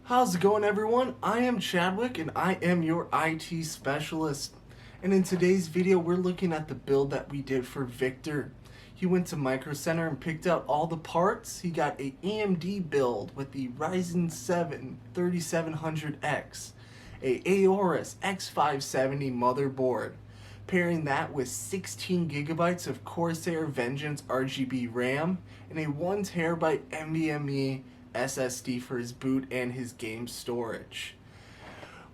How's it going, everyone? I am Chadwick and I am your IT specialist. And in today's video, we're looking at the build that we did for Victor. He went to Micro Center and picked out all the parts. He got a AMD build with the Ryzen 7 3700X, a Aorus X570 motherboard, pairing that with 16 gigabytes of Corsair Vengeance RGB RAM and a 1 terabyte NVMe SSD for his boot and his game storage.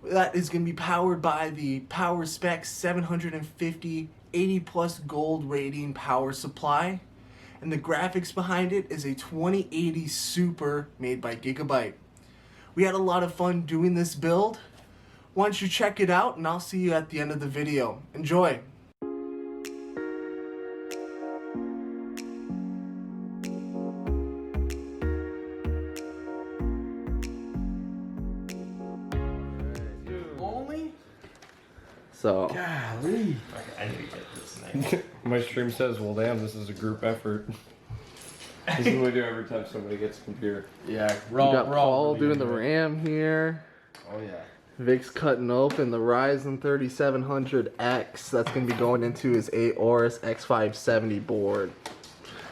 That is going to be powered by the PowerSpec 750 80 plus gold rating power supply, and the graphics behind it is a 2080 Super made by Gigabyte. We had a lot of fun doing this build. Why don't you check it out, and I'll see you at the end of the video. Enjoy! So, golly. I need to get this name. My stream says, well, damn, this is a group effort. This is what we do every time somebody gets a computer. Yeah, we got Paul doing the RAM here. Oh, yeah. Vic's cutting open the Ryzen 3700X. That's going to be going into his Aorus X570 board.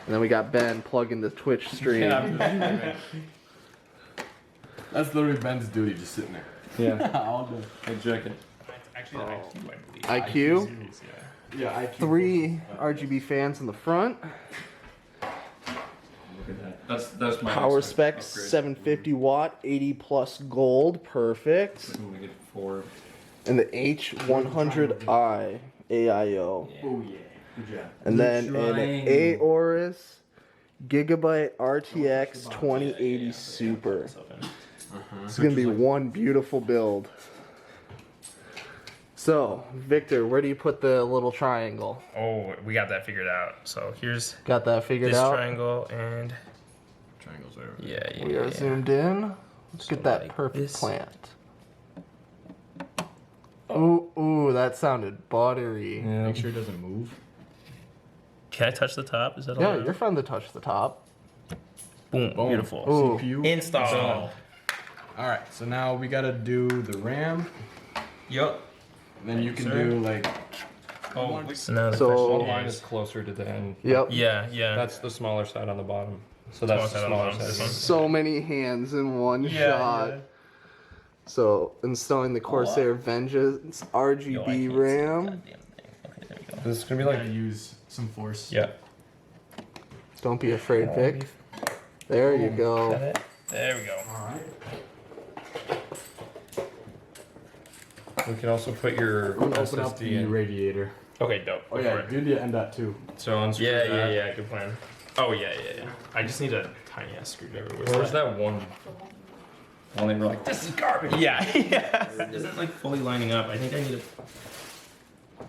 And then we got Ben plugging the Twitch stream. Yeah, that's literally Ben's duty, just sitting there. Yeah. All day. Hey, check it. Actually, IQ, I believe. IQ? Yeah, I 3 RGB fans in the front. Look at that. That's my Power next spec upgrade. 750 watt, 80 plus gold, perfect. I'm gonna get 4. And the H100i AIO. Oh, yeah. Good job. And then an triangle. Aorus Gigabyte RTX 2080 Super. It's gonna be one beautiful build. So, Victor, where do you put the little triangle? Oh, we got that figured out. So here's Got that figured this out? triangle and Triangles over. yeah. We are zoomed in. Let's get that like perfect this. plant. Ooh, that sounded buttery. Yeah. Make sure it doesn't move. Can I touch the top? Is that Yeah, allowed? you're fun to touch the top. Boom. Boom. Beautiful. Ooh. CPU. Install. Alright, so now we gotta do the RAM. Yup. Then you can Sir. do like. Oh, so now the So- One question line is is, closer to the end. Yep. yeah. That's the smaller side on the bottom. So that's the Smaller smaller side on the bottom. side. This So many hands in one shot. yeah. So, installing the Corsair Vengeance Yo, I RGB can't see the RAM. goddamn thing. Okay, there we go. This is gonna be We like. gotta use some force. Yeah. Don't be afraid, Vic. There you Got go. it. There we go. Alright. We can also put your I'm gonna open up SSD the in. radiator. Okay, dope. Oh, Go yeah, for it. do the M.2. So unscrew Yeah, that. yeah. Good plan. Oh yeah. I just need a tiny ass screwdriver. Where's that one? One they were like, this is garbage. Yeah, yeah. Is it like fully lining up? I think I need to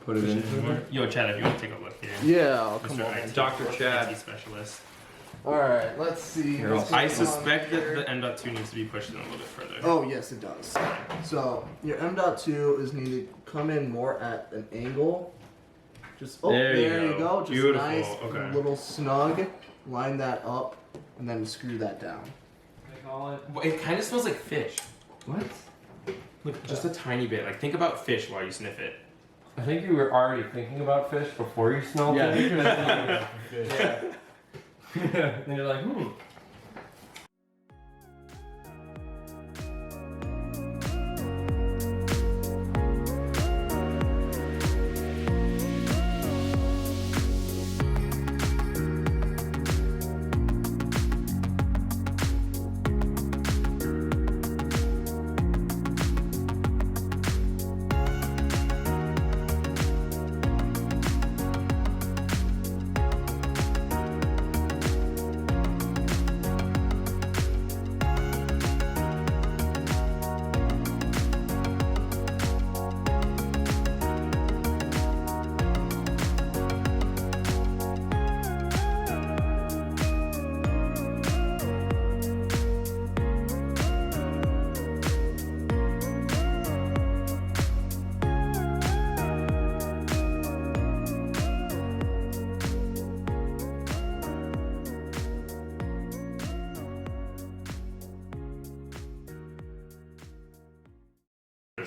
Put it in. Yo, Chad, if you want to take a look here. Yeah, I'll come Mr. on. IT Dr. Chad. IT specialist. Alright, let's see. Here, Let's I get on suspect that here. the M.2 needs to be pushed in a little bit further. Oh, yes, it does. So, your M.2 is needed to come in more at an angle. Just, oh, There there, you you go. go. Just Beautiful, nice, okay. little snug. Line that up, and then screw that down. It kind of smells like fish. What? Look, just a tiny bit. Like, think about fish while you sniff it. I think you were already thinking about fish before you smelled Yeah, it. Yeah. And you're like,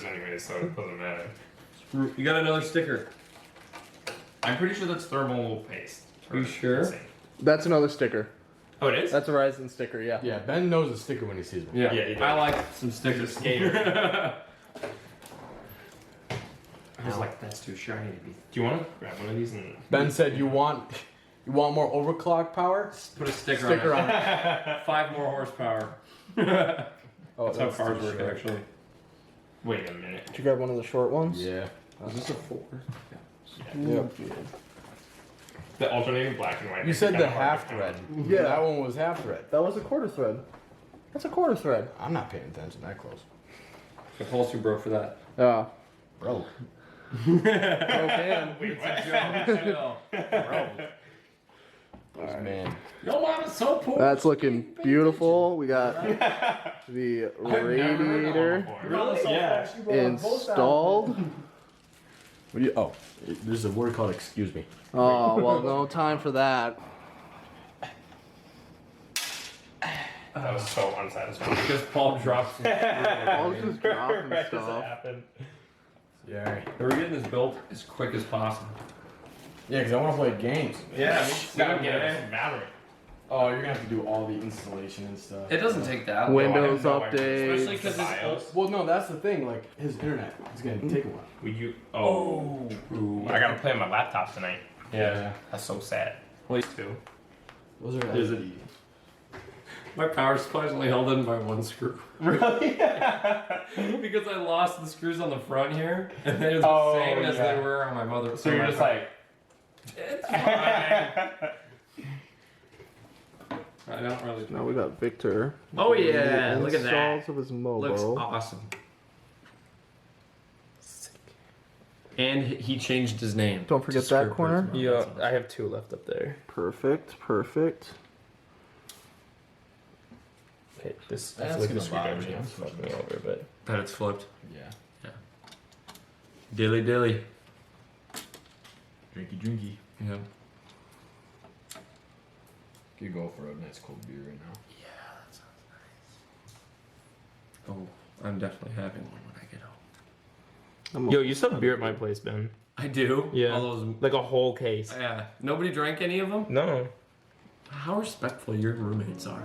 anyway, so it doesn't matter. You got another sticker. I'm pretty sure that's thermal paste. Are you sure? That's another sticker. Oh, it is? That's a Ryzen sticker, yeah. Yeah, Ben knows a sticker when he sees one. Yeah, Yeah, you do. I like some stickers. Skater. I was like, that's too shiny to be. Do you want to grab one of these and Ben said you want more overclock power? Put a sticker, Sticker on on it. 5 more horsepower. Oh, That's how cars too work, short. actually. wait a minute? Did you grab one of the short ones? Yeah. Is this a 4? Yep. The alternating black and white. You makes said it the kinda hard half to thread. count. Yeah. That one was half thread. That was a quarter thread. That's a quarter thread. I'm not paying attention that close. The pulse too broke for that. Yeah. Bro. Okay. Wait, what? Man. Your mom is so poor. That's looking beautiful. We got the radiator Yeah. installed. What do you, oh, there's a word called excuse me. Oh, well, no time for that. That was so unsatisfying. Because Paul dropped. I was just dropping Right as it stuff. happened. Yeah. Right. We're getting this built as quick as possible. Yeah, because I want to play games. Yeah, Gotta we get get it. it. Battery. Oh, you're gonna have to do all the installation and stuff. It doesn't take that long. Windows No, I have no idea. update. Especially because it's BIOS. Well, no, that's the thing. Like his internet, it's gonna take a while. Will you? Oh. Ooh, I gotta play on my laptop tonight. Yeah. That's so sad. Wait, Too. Those are There's LED. my power supply is only held in by one screw. Really? Because I lost the screws on the front here, and they're the Oh, same as yeah. they were on my mother. So you're just like. it's fine. I don't really. Now we got Victor. Oh yeah, The look at that. installs of his Looks Mobo. awesome. And he changed his name. Don't to forget that Script corner. Prism. Yeah, I have 2 left up there. Perfect, perfect. Okay, this. That's I feel like gonna this bother screwdriver me. is fucking me over, but. That it's flipped. Yeah. Dilly dilly. Drinky. Yeah. Could go for a nice cold beer right now. Yeah, that sounds nice. Oh, I'm definitely having one when I get home. Yo, you still have beer at my place, Ben. I do. Yeah. All those. Like a whole case. Yeah. Nobody drank any of them. No. How respectful your roommates are.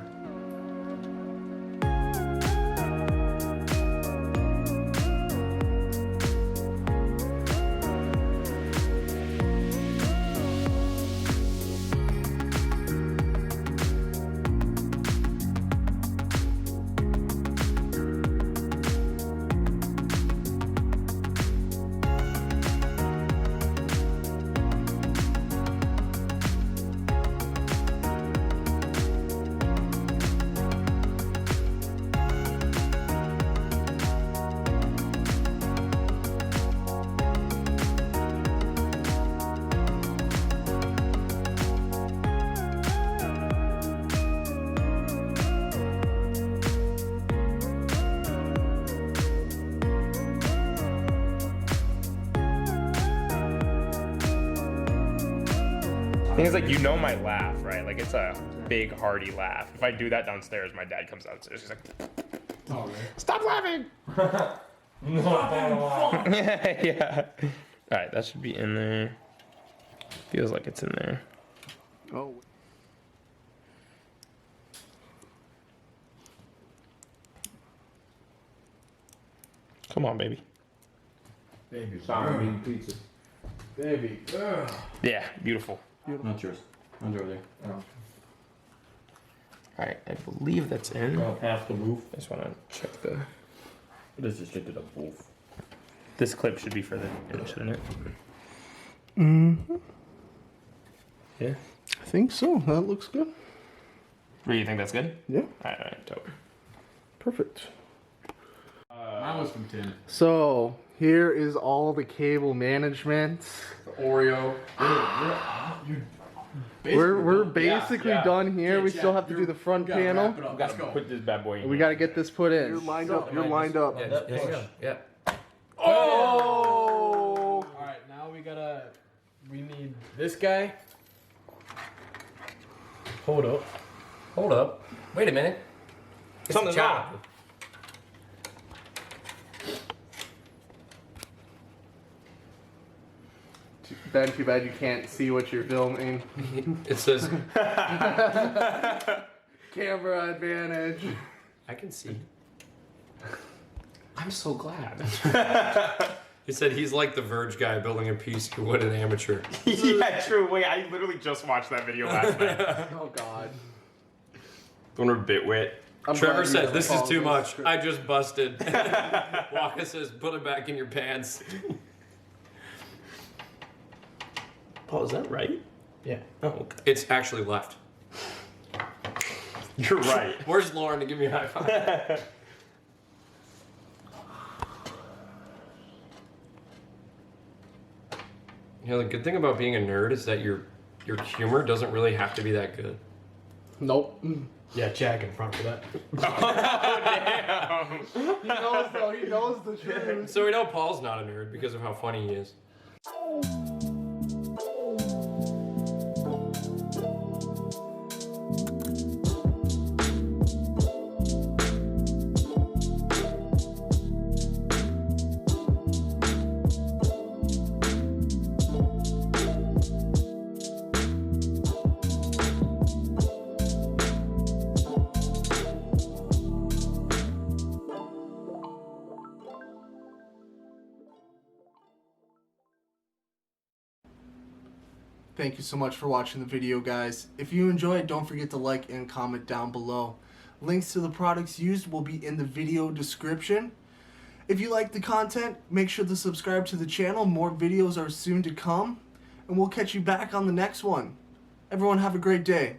thing is, like, you know my laugh, right? Like, it's a big, hearty laugh. If I do that downstairs, my dad comes downstairs. He's like, Oh, man. "Stop laughing!" Yeah. All right, that should be in there. Feels like it's in there. Oh. Come on, baby. Baby. Sorry, I mean pizza. Baby. Ugh. Yeah, beautiful. Not yours. Mine's over there. All right, I believe that's in. Oh, half the move. I just want to check the. Let's just stick to the wolf. This clip should be for the end, shouldn't it? Mm-hmm. Yeah. I think so. That looks good. You think that's good? Yeah. All right, dope. Perfect. Mine was from Tim. So here is all the cable management. Oreo. We're basically yeah. done here. Yeah, We still have to do the front panel. Let's go. Put this bad boy in. We got to get this put in. You're lined up. You're lined up. Yeah, there you go. Yeah. Oh! All right, now we need this guy. Hold up. Hold up. Wait a minute. Something's job. Ben, too bad you can't see what you're filming. It says, Camera advantage. I can see. I'm so glad. He said he's like the Verge guy building a piece who would an amateur. Yeah, true. Wait, I literally just watched that video last night. Oh God. The one with Bitwit. I'm Trevor glad you says, never this is followed too this much. script. I just busted. Waka says, put it back in your pants. Paul, is that right? Yeah. Oh, okay. It's actually left. You're right. Where's Lauren to give me a high five? You know, the good thing about being a nerd is that your humor doesn't really have to be that good. Nope. Yeah, Chad in front for that. He knows though. He knows the truth. So we know Paul's not a nerd because of how funny he is. Thank you so much for watching the video, guys. If you enjoyed, don't forget to like and comment down below. Links to the products used will be in the video description. If you like the content, make sure to subscribe to the channel. More videos are soon to come. And we'll catch you back on the next one. Everyone have a great day.